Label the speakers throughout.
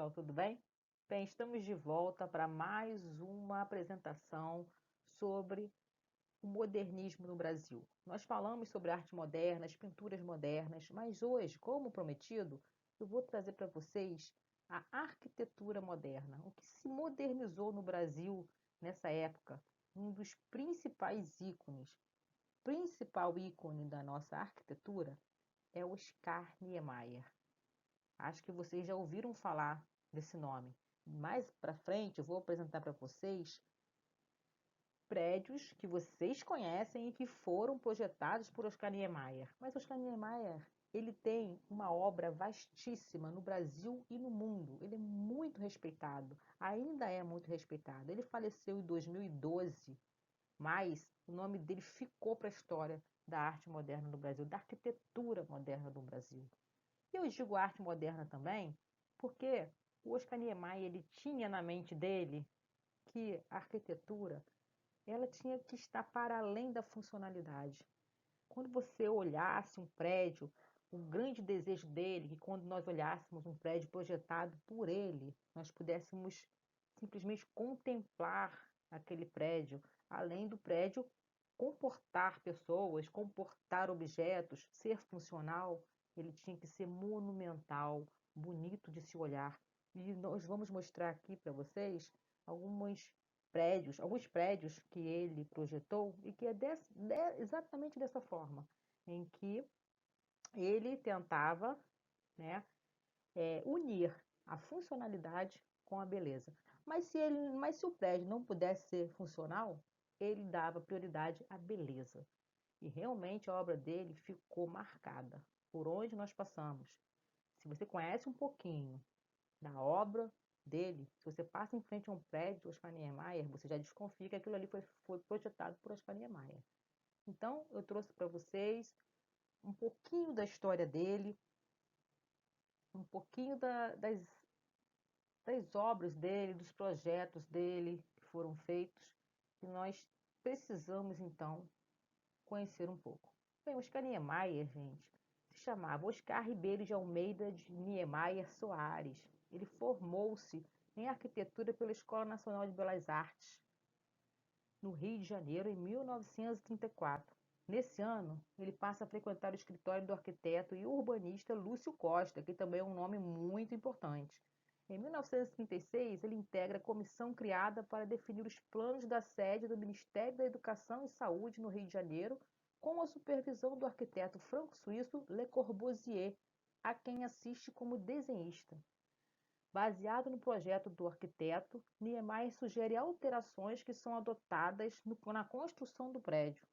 Speaker 1: pessoal, tudo bem? Bem, estamos de volta para mais uma apresentação sobre o modernismo no Brasil. Nós falamos sobre arte moderna, as pinturas modernas, mas hoje, como prometido, eu vou trazer para vocês a arquitetura moderna, o que se modernizou no Brasil nessa época. Um dos principal ícone da nossa arquitetura é Oscar Niemeyer. Acho que vocês já ouviram falar desse nome. Mais para frente, eu vou apresentar para vocês prédios que vocês conhecem e que foram projetados por Oscar Niemeyer. Mas Oscar Niemeyer, ele tem uma obra vastíssima no Brasil e no mundo. Ele é muito respeitado, ainda é muito respeitado. Ele faleceu em 2012, mas o nome dele ficou para a história da arte moderna no Brasil, da arquitetura moderna do Brasil. E eu digo arte moderna também, porque o Oscar Niemeyer ele tinha na mente dele que a arquitetura ela tinha que estar para além da funcionalidade. Quando você olhasse um prédio, o grande desejo dele, que quando nós olhássemos um prédio projetado por ele, nós pudéssemos simplesmente contemplar aquele prédio, além do prédio comportar pessoas, comportar objetos, ser funcional, ele tinha que ser monumental, bonito de se olhar. E nós vamos mostrar aqui para vocês alguns prédios que ele projetou e que é exatamente dessa forma, em que ele tentava, né, unir a funcionalidade com a beleza. Mas se o prédio não pudesse ser funcional, ele dava prioridade à beleza. E realmente a obra dele ficou marcada por onde nós passamos. Se você conhece um pouquinho da obra dele, se você passa em frente a um prédio de Oscar Niemeyer, você já desconfia que aquilo ali foi projetado por Oscar Niemeyer. Então, eu trouxe para vocês um pouquinho da história dele, um pouquinho das obras dele, dos projetos dele que foram feitos, e nós precisamos, então, conhecer um pouco. Bem, Oscar Niemeyer, gente, se chamava Oscar Ribeiro de Almeida de Niemeyer Soares. Ele formou-se em arquitetura pela Escola Nacional de Belas Artes, no Rio de Janeiro, em 1934. Nesse ano, ele passa a frequentar o escritório do arquiteto e urbanista Lúcio Costa, que também é um nome muito importante. Em 1936, ele integra a comissão criada para definir os planos da sede do Ministério da Educação e Saúde no Rio de Janeiro, com a supervisão do arquiteto franco-suíço Le Corbusier, a quem assiste como desenhista. Baseado no projeto do arquiteto, Niemeyer sugere alterações que são adotadas na construção do prédio.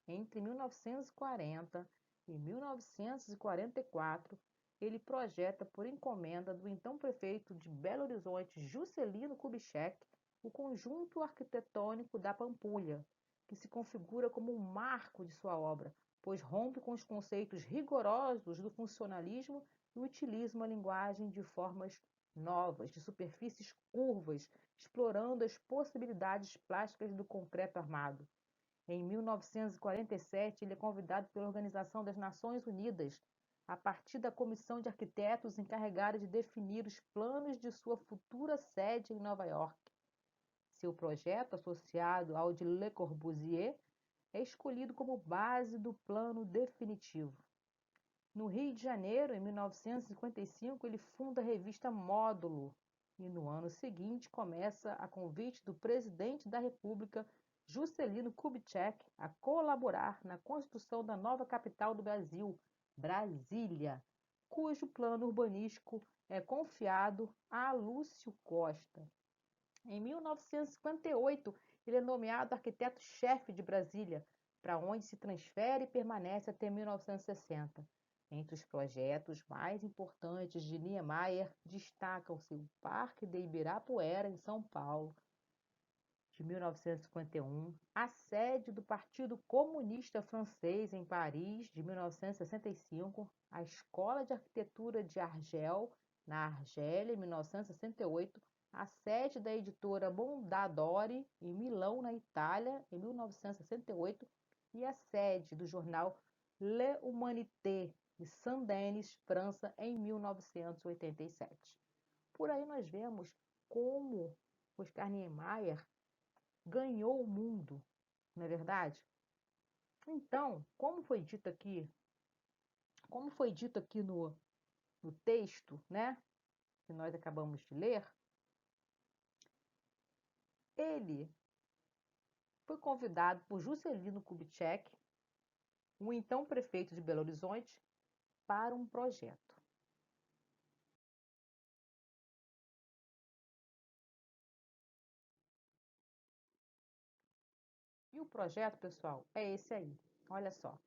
Speaker 1: Entre 1940 e 1944, ele projeta por encomenda do então prefeito de Belo Horizonte, Juscelino Kubitschek, o conjunto arquitetônico da Pampulha, que se configura como um marco de sua obra, pois rompe com os conceitos rigorosos do funcionalismo e utiliza uma linguagem de formas novas, de superfícies curvas, explorando as possibilidades plásticas do concreto armado. Em 1947, ele é convidado pela Organização das Nações Unidas, a partir da comissão de arquitetos encarregada de definir os planos de sua futura sede em Nova York. Seu projeto, associado ao de Le Corbusier, é escolhido como base do plano definitivo. No Rio de Janeiro, em 1955, ele funda a revista Módulo e no ano seguinte começa, a convite do presidente da República, Juscelino Kubitschek, a colaborar na construção da nova capital do Brasil, Brasília, cujo plano urbanístico é confiado a Lúcio Costa. Em 1958, ele é nomeado arquiteto-chefe de Brasília, para onde se transfere e permanece até 1960. Entre os projetos mais importantes de Niemeyer destacam-se o Parque de Ibirapuera, em São Paulo, de 1951, a sede do Partido Comunista Francês em Paris, de 1965, a Escola de Arquitetura de Argel, na Argélia, em 1968, a sede da editora Mondadori, em Milão, na Itália, em 1968, e a sede do jornal Le Humanité, de Saint-Denis, França, em 1987. Por aí nós vemos como Oscar Niemeyer ganhou o mundo, não é verdade? Então, como foi dito aqui no texto, né, que nós acabamos de ler, ele foi convidado por Juscelino Kubitschek, o então prefeito de Belo Horizonte, para um projeto. E o projeto, pessoal, é esse aí. Olha só.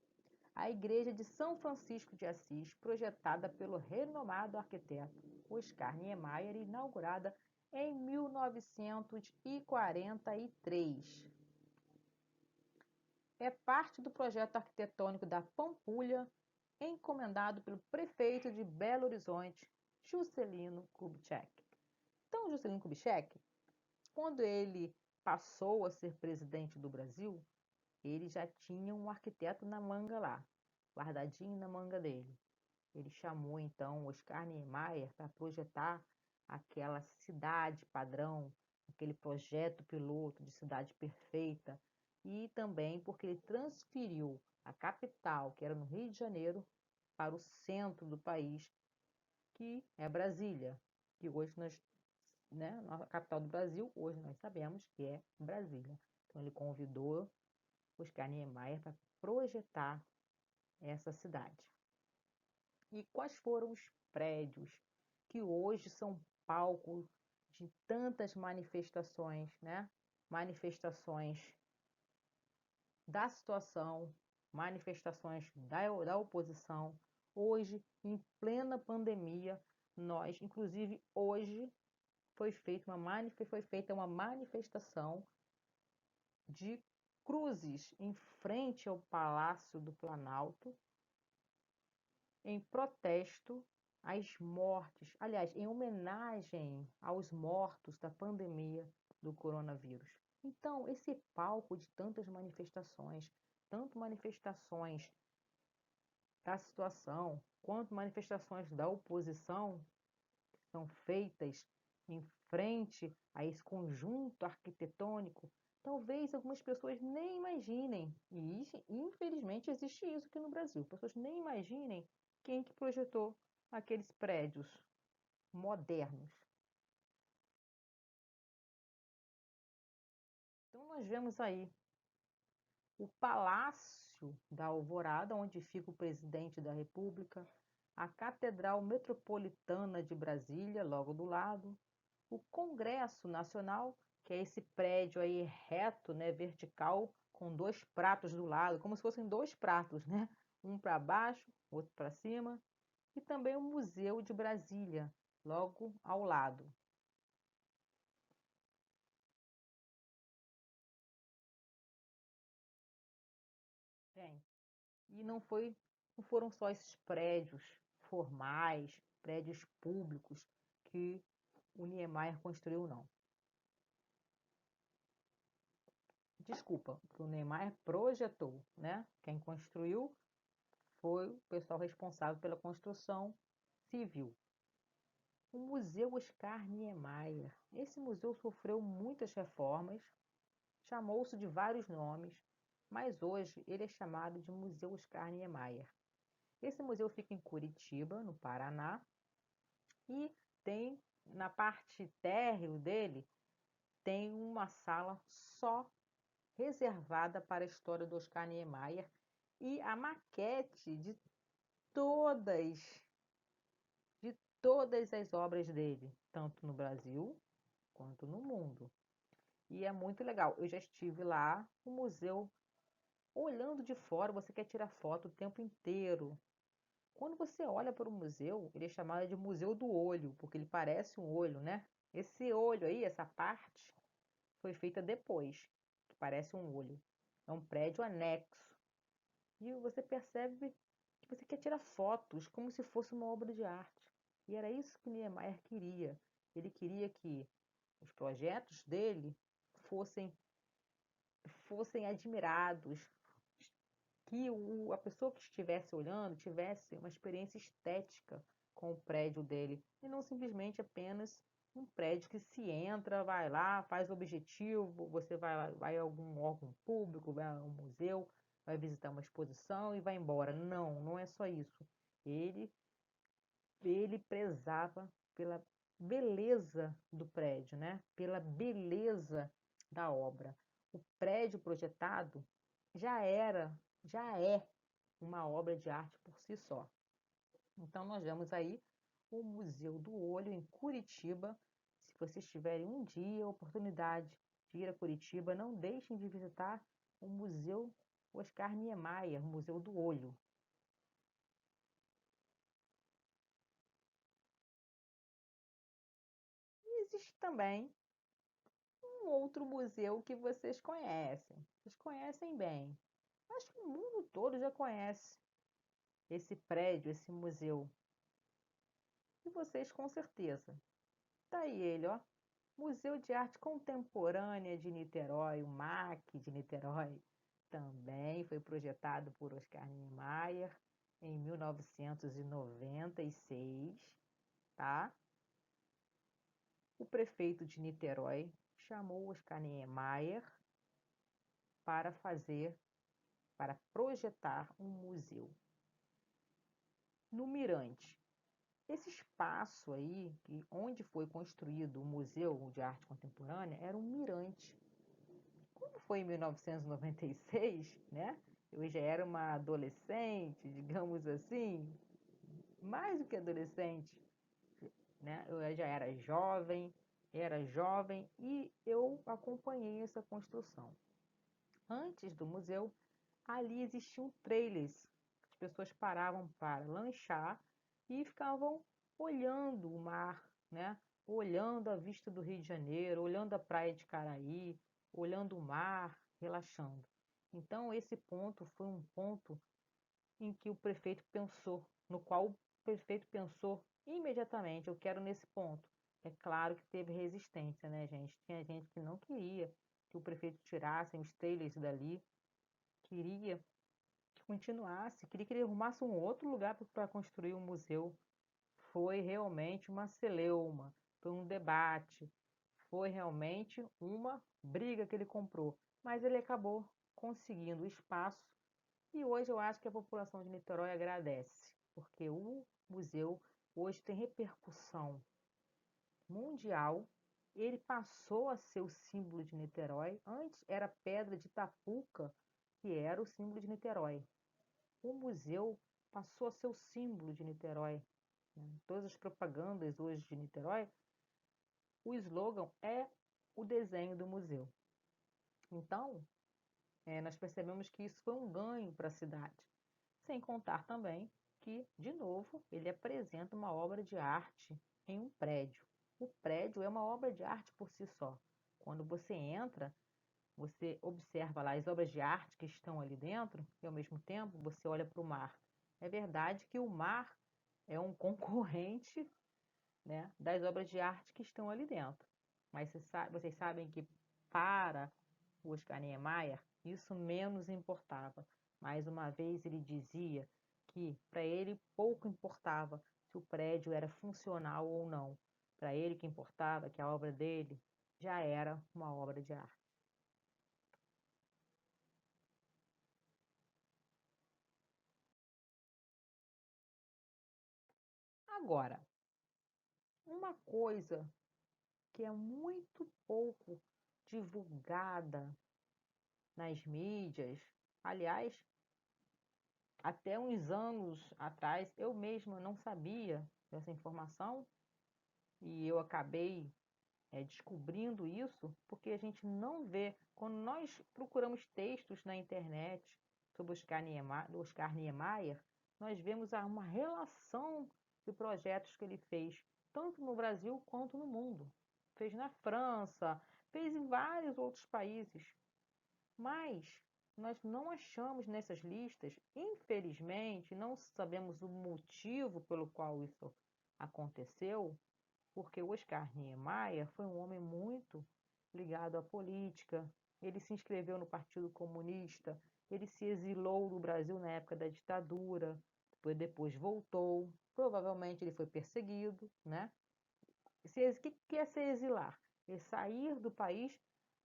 Speaker 1: A igreja de São Francisco de Assis, projetada pelo renomado arquiteto Oscar Niemeyer, inaugurada em 1943. É parte do projeto arquitetônico da Pampulha, encomendado pelo prefeito de Belo Horizonte, Juscelino Kubitschek. Então, Juscelino Kubitschek, quando ele passou a ser presidente do Brasil, ele já tinha um arquiteto na manga lá, guardadinho na manga dele. Ele chamou então Oscar Niemeyer para projetar aquela cidade padrão, aquele projeto piloto de cidade perfeita, e também porque ele transferiu a capital, que era no Rio de Janeiro, para o centro do país, que é Brasília, que hoje nós, né, a capital do Brasil, hoje nós sabemos que é Brasília. Então ele convidou Oscar Niemeyer para projetar essa cidade. E quais foram os prédios que hoje são palco de tantas manifestações, né? Manifestações da situação, manifestações da oposição. Hoje, em plena pandemia, nós, inclusive hoje, foi feita uma manifestação de cruzes em frente ao Palácio do Planalto, em protesto às mortes, aliás, em homenagem aos mortos da pandemia do coronavírus. Então, esse palco de tantas manifestações, tanto manifestações da situação, quanto manifestações da oposição, são feitas em frente a esse conjunto arquitetônico, talvez algumas pessoas nem imaginem, e infelizmente existe isso aqui no Brasil, pessoas nem imaginem quem que projetou aqueles prédios modernos. Então nós vemos aí o Palácio da Alvorada, onde fica o presidente da República, a Catedral Metropolitana de Brasília, logo do lado, o Congresso Nacional, que é esse prédio aí reto, né, vertical, com dois pratos do lado, como se fossem dois pratos, né? Um para baixo, outro para cima, e também o Museu de Brasília, logo ao lado. Tem. E não foram só esses prédios formais, prédios públicos que o Niemeyer construiu, não. Desculpa, que o Niemeyer projetou, né? Quem construiu foi o pessoal responsável pela construção civil. O Museu Oscar Niemeyer. Esse museu sofreu muitas reformas, chamou-se de vários nomes, mas hoje ele é chamado de Museu Oscar Niemeyer. Esse museu fica em Curitiba, no Paraná, e tem, na parte térreo dele, tem uma sala só reservada para a história do Oscar Niemeyer e a maquete todas, de todas as obras dele, tanto no Brasil quanto no mundo. E é muito legal. Eu já estive lá, o museu, olhando de fora, você quer tirar foto o tempo inteiro. Quando você olha para o museu, ele é chamado de Museu do Olho, porque ele parece um olho, né? Esse olho aí, essa parte, foi feita depois, que parece um olho. É um prédio anexo. E você percebe que você quer tirar fotos como se fosse uma obra de arte. E era isso que Niemeyer queria. Ele queria que os projetos dele fossem, fossem admirados, que a pessoa que estivesse olhando tivesse uma experiência estética com o prédio dele, e não simplesmente apenas um prédio que se entra, vai lá, faz o objetivo, você vai a algum órgão público, vai a um museu, vai visitar uma exposição e vai embora. Não, não é só isso. Ele, ele prezava pela beleza do prédio, né? Pela beleza da obra. O prédio projetado já era, já é uma obra de arte por si só. Então, nós vemos aí o Museu do Olho, em Curitiba. Se vocês tiverem um dia a oportunidade de ir a Curitiba, não deixem de visitar o Museu Oscar Niemeyer, o Museu do Olho. E existe também um outro museu que vocês conhecem. Vocês conhecem bem. Acho que o mundo todo já conhece esse prédio, esse museu. E vocês com certeza. Tá aí ele, ó. Museu de Arte Contemporânea de Niterói, o MAC de Niterói, também foi projetado por Oscar Niemeyer em 1996, tá? O prefeito de Niterói chamou Oscar Niemeyer para projetar um museu no Mirante. Esse espaço aí, onde foi construído o Museu de Arte Contemporânea, era um mirante. Quando foi em 1996, né? Eu já era uma adolescente, digamos assim, mais do que adolescente, né? Eu já era jovem e eu acompanhei essa construção. Antes do museu, ali existiam trailers. As pessoas paravam para lanchar e ficavam olhando o mar, né? Olhando a vista do Rio de Janeiro, olhando a praia de Caraí, olhando o mar, relaxando. Então, esse ponto foi um ponto em que o prefeito pensou, no qual o prefeito pensou imediatamente, eu quero nesse ponto. É claro que teve resistência, né, gente? Tinha gente que não queria que o prefeito tirasse os trailers dali, queria que continuasse, queria que ele arrumasse um outro lugar para construir um museu. Foi realmente uma celeuma, foi um debate, foi realmente uma briga que ele comprou. Mas ele acabou conseguindo espaço e hoje eu acho que a população de Niterói agradece, porque o museu hoje tem repercussão mundial. Ele passou a ser o símbolo de Niterói. Antes era Pedra de Itapuca, que era o símbolo de Niterói. O museu passou a ser o símbolo de Niterói. Todas as propagandas hoje de Niterói, o slogan é o desenho do museu. Então, nós percebemos que isso foi um ganho para a cidade. Sem contar também que, de novo, ele apresenta uma obra de arte em um prédio. O prédio é uma obra de arte por si só. Quando você entra, você observa lá as obras de arte que estão ali dentro e, ao mesmo tempo, você olha para o mar. É verdade que o mar é um concorrente, né, das obras de arte que estão ali dentro. Mas vocês sabem que para o Oscar Niemeyer, isso menos importava. Mais uma vez ele dizia que para ele pouco importava se o prédio era funcional ou não. Para ele que importava que a obra dele já era uma obra de arte. Agora, uma coisa que é muito pouco divulgada nas mídias, aliás, até uns anos atrás eu mesma não sabia dessa informação e eu acabei descobrindo isso porque a gente não vê. Quando nós procuramos textos na internet sobre o Oscar Niemeyer, nós vemos uma relação de projetos que ele fez, tanto no Brasil quanto no mundo. Fez na França, fez em vários outros países. Mas nós não achamos nessas listas, infelizmente, não sabemos o motivo pelo qual isso aconteceu, porque o Oscar Niemeyer foi um homem muito ligado à política. Ele se inscreveu no Partido Comunista, ele se exilou do Brasil na época da ditadura, depois voltou. provavelmente ele foi perseguido, né? O que é se exilar? É sair do país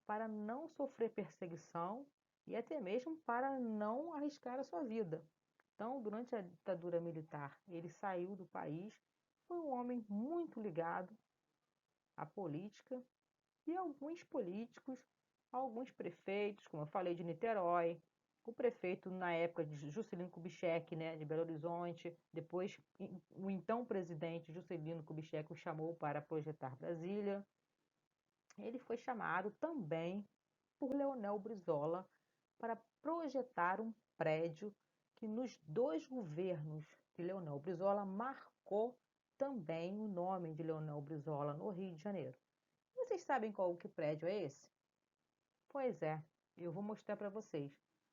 Speaker 1: para não sofrer perseguição e até mesmo para não arriscar a sua vida. Então, durante a ditadura militar, ele saiu do país, foi um homem muito ligado à política e alguns políticos, alguns prefeitos, como eu falei de Niterói, o prefeito na época de Juscelino Kubitschek, né, de Belo Horizonte, depois o então presidente Juscelino Kubitschek o chamou para projetar Brasília. Ele foi chamado também por Leonel Brizola para projetar um prédio que nos dois governos de Leonel Brizola marcou também o nome de Leonel Brizola no Rio de Janeiro. Vocês sabem qual que prédio é esse? Pois é, eu vou mostrar para vocês,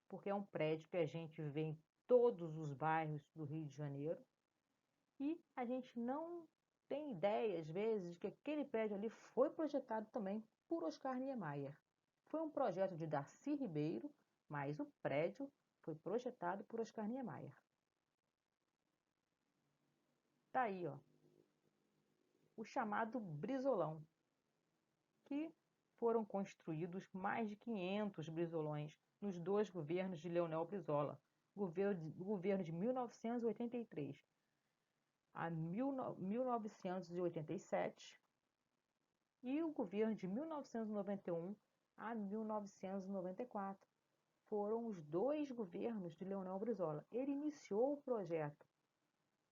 Speaker 1: porque é um prédio que a gente vê em todos os bairros do Rio de Janeiro e a gente não tem ideia, às vezes, de que aquele prédio ali foi projetado também por Oscar Niemeyer. Foi um projeto de Darcy Ribeiro, mas o prédio foi projetado por Oscar Niemeyer. Tá aí, ó, o chamado Brizolão, que foram construídos mais de 500 brizolões nos dois governos de Leonel Brizola, governo de 1983 a 1987 e o governo de 1991 a 1994. Foram os dois governos de Leonel Brizola. Ele iniciou o projeto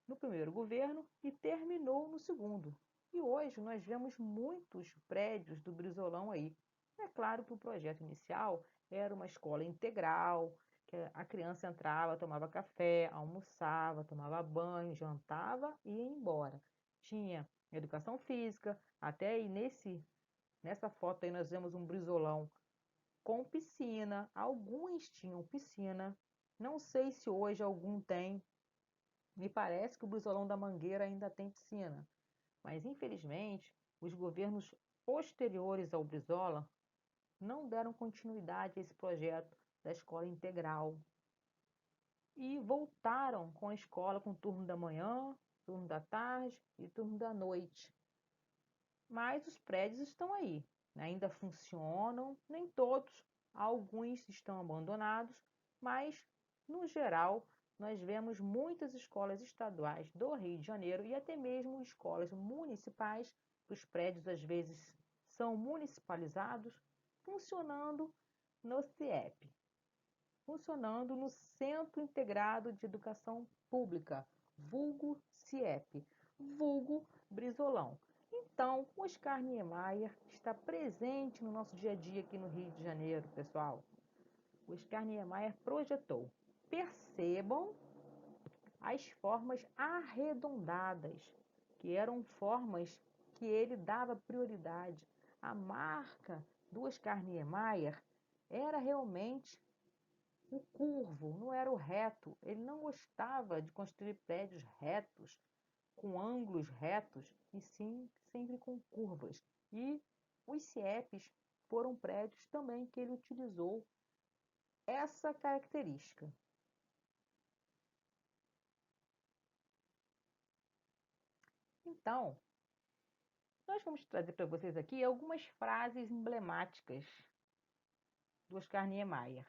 Speaker 1: no primeiro governo e terminou no segundo. E hoje nós vemos muitos prédios do Brizolão aí. É claro que o projeto inicial era uma escola integral, que a criança entrava, tomava café, almoçava, tomava banho, jantava e ia embora. Tinha educação física, até aí nessa foto aí nós vemos um Brizolão com piscina. Alguns tinham piscina. Não sei se hoje algum tem. Me parece que o Brizolão da Mangueira ainda tem piscina. Mas, infelizmente, os governos posteriores ao Brizola não deram continuidade a esse projeto da escola integral e voltaram com a escola com turno da manhã, turno da tarde e turno da noite. Mas os prédios estão aí, né? Ainda funcionam, nem todos, alguns estão abandonados, mas, no geral, nós vemos muitas escolas estaduais do Rio de Janeiro e até mesmo escolas municipais, os prédios às vezes são municipalizados, funcionando no CIEP, funcionando no Centro Integrado de Educação Pública, vulgo CIEP, vulgo Brizolão. Então, o Oscar Niemeyer está presente no nosso dia a dia aqui no Rio de Janeiro, pessoal. O Oscar Niemeyer projetou. Percebam as formas arredondadas, que eram formas que ele dava prioridade. A marca do Oscar Niemeyer era realmente o curvo, não era o reto. Ele não gostava de construir prédios retos, com ângulos retos, e sim sempre com curvas. E os CIEPs foram prédios também que ele utilizou essa característica. Então, nós vamos trazer para vocês aqui algumas frases emblemáticas do Oscar Niemeyer.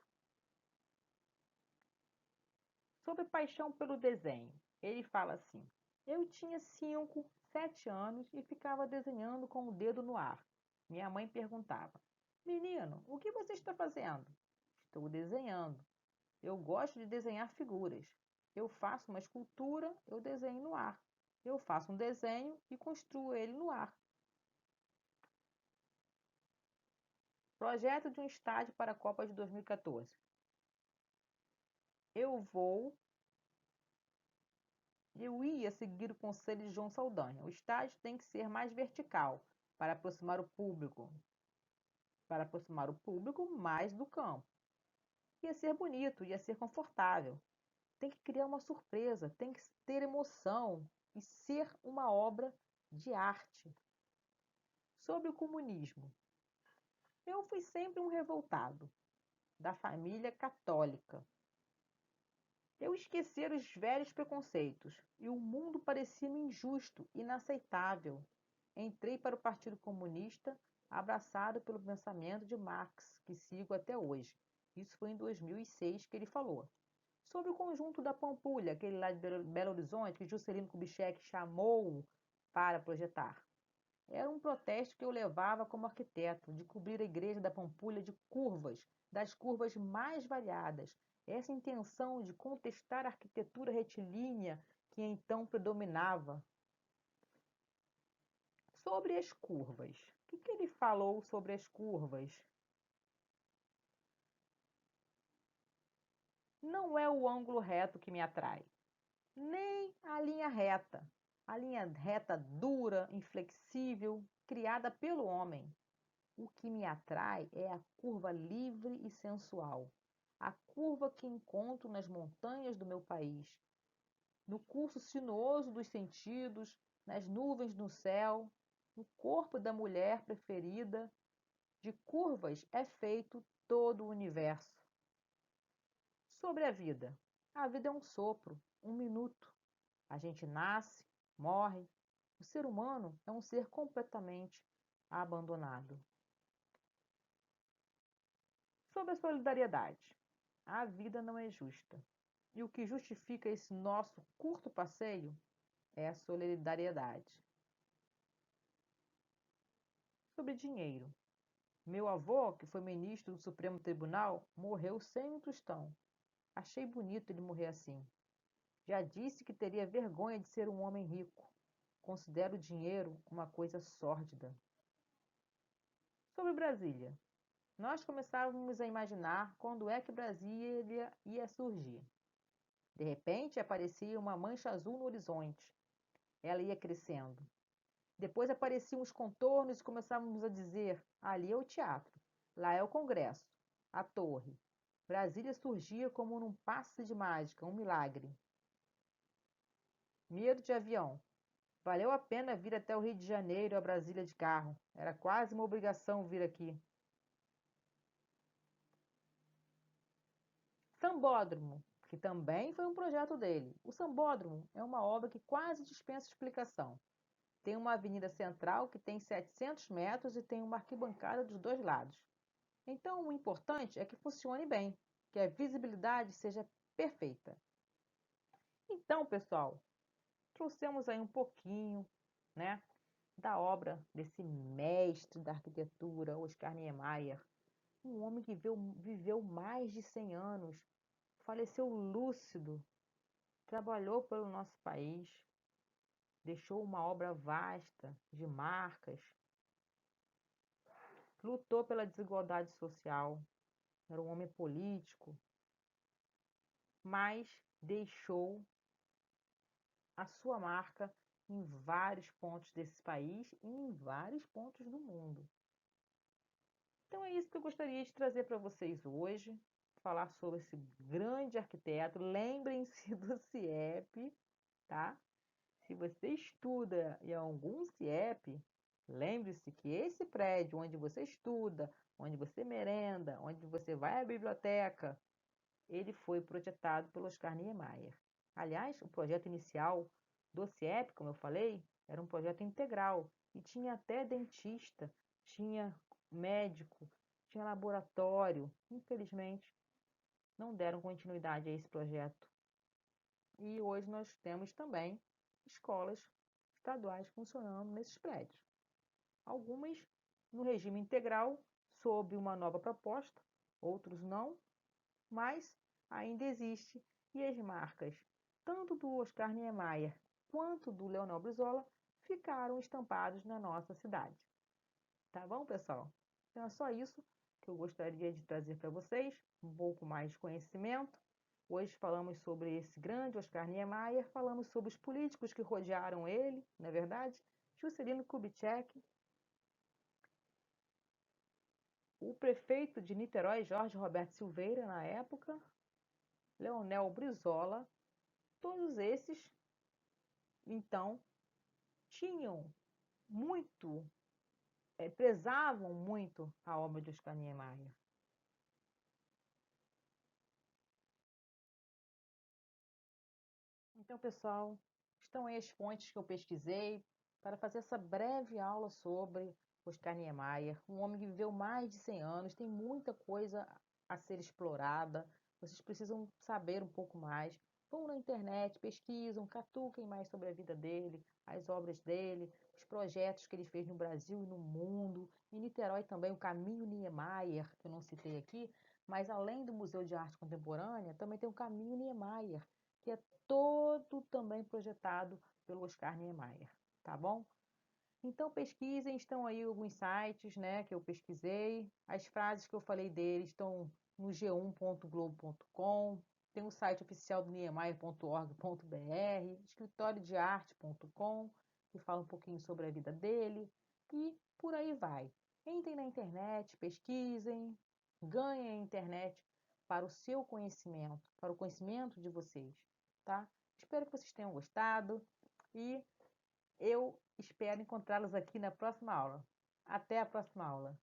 Speaker 1: Sobre paixão pelo desenho, ele fala assim: eu tinha 5, 7 anos e ficava desenhando com o dedo no ar. Minha mãe perguntava: menino, o que você está fazendo? Estou desenhando. Eu gosto de desenhar figuras. Eu faço uma escultura, eu desenho no ar. Eu faço um desenho e construo ele no ar. Projeto de um estádio para a Copa de 2014. Eu ia seguir o conselho de João Saldanha. O estádio tem que ser mais vertical para aproximar o público mais do campo. Ia ser bonito, ia ser confortável. Tem que criar uma surpresa, tem que ter emoção e ser uma obra de arte. Sobre o comunismo. Eu fui sempre um revoltado, da família católica. Eu esquecera os velhos preconceitos, e o mundo parecia-me injusto, inaceitável. Entrei para o Partido Comunista, abraçado pelo pensamento de Marx, que sigo até hoje. Isso foi em 2006 que ele falou. Sobre o conjunto da Pampulha, aquele lá de Belo Horizonte, que Juscelino Kubitschek chamou para projetar. Era um protesto que eu levava como arquiteto, de cobrir a igreja da Pampulha de curvas, das curvas mais variadas. Essa intenção de contestar a arquitetura retilínea que então predominava. Sobre as curvas. O que ele falou sobre as curvas? Não é o ângulo reto que me atrai, nem a linha reta. A linha reta dura, inflexível, criada pelo homem. O que me atrai é a curva livre e sensual, a curva que encontro nas montanhas do meu país, no curso sinuoso dos sentidos, nas nuvens no céu, no corpo da mulher preferida. De curvas é feito todo o universo. Sobre a vida. A vida é um sopro, um minuto. A gente nasce, morre. O ser humano é um ser completamente abandonado. Sobre a solidariedade. A vida não é justa. E o que justifica esse nosso curto passeio é a solidariedade. Sobre dinheiro. Meu avô, que foi ministro do Supremo Tribunal, morreu sem um tostão. Achei bonito ele morrer assim. Já disse que teria vergonha de ser um homem rico. Considero o dinheiro uma coisa sórdida. Sobre Brasília. Nós começávamos a imaginar quando é que Brasília ia surgir. De repente aparecia uma mancha azul no horizonte. Ela ia crescendo. Depois apareciam os contornos e começávamos a dizer: ali é o teatro, lá é o Congresso, a torre. Brasília surgia como num passe de mágica, um milagre. Medo de avião. Valeu a pena vir até o Rio de Janeiro a Brasília de carro. Era quase uma obrigação vir aqui. Sambódromo, que também foi um projeto dele. O Sambódromo é uma obra que quase dispensa explicação. Tem uma avenida central que tem 700 metros e tem uma arquibancada dos dois lados. Então, o importante é que funcione bem, que a visibilidade seja perfeita. Então, pessoal, trouxemos aí um pouquinho, né, da obra desse mestre da arquitetura, Oscar Niemeyer, um homem que viveu mais de 100 anos, faleceu lúcido, trabalhou pelo nosso país, deixou uma obra vasta de marcas, lutou pela desigualdade social, era um homem político, mas deixou a sua marca em vários pontos desse país e em vários pontos do mundo. Então é isso que eu gostaria de trazer para vocês hoje, falar sobre esse grande arquiteto. Lembrem-se do CIEP, tá? Se você estuda em algum CIEP, lembre-se que esse prédio onde você estuda, onde você merenda, onde você vai à biblioteca, ele foi projetado pelo Oscar Niemeyer. Aliás, o projeto inicial do CIEP, como eu falei, era um projeto integral e tinha até dentista, tinha médico, tinha laboratório. Infelizmente, não deram continuidade a esse projeto. E hoje nós temos também escolas estaduais funcionando nesses prédios. Algumas no regime integral, sob uma nova proposta, outros não, mas ainda existe e as marcas, tanto do Oscar Niemeyer quanto do Leonel Brizola, ficaram estampados na nossa cidade. Tá bom, pessoal? Então é só isso que eu gostaria de trazer para vocês, um pouco mais de conhecimento. Hoje falamos sobre esse grande Oscar Niemeyer, falamos sobre os políticos que rodearam ele, não é verdade? Juscelino Kubitschek, o prefeito de Niterói, Jorge Roberto Silveira, na época, Leonel Brizola, todos esses, então, tinham muito, prezavam muito a obra de Oscar Niemeyer. Então, pessoal, estão aí as fontes que eu pesquisei para fazer essa breve aula sobre Oscar Niemeyer, um homem que viveu mais de 100 anos, tem muita coisa a ser explorada, vocês precisam saber um pouco mais. Vão na internet, pesquisam, catuquem mais sobre a vida dele, as obras dele, os projetos que ele fez no Brasil e no mundo. Em Niterói também o Caminho Niemeyer, que eu não citei aqui, mas além do Museu de Arte Contemporânea, também tem o Caminho Niemeyer, que é todo também projetado pelo Oscar Niemeyer, tá bom? Então pesquisem, estão aí alguns sites, né, que eu pesquisei. As frases que eu falei dele estão no g1.globo.com, tem o site oficial do niemeyer.org.br, escritóriodearte.com, que fala um pouquinho sobre a vida dele, e por aí vai. Entrem na internet, pesquisem, ganhem a internet para o seu conhecimento, para o conhecimento de vocês, tá? Espero que vocês tenham gostado e eu espero encontrá-los aqui na próxima aula. Até a próxima aula.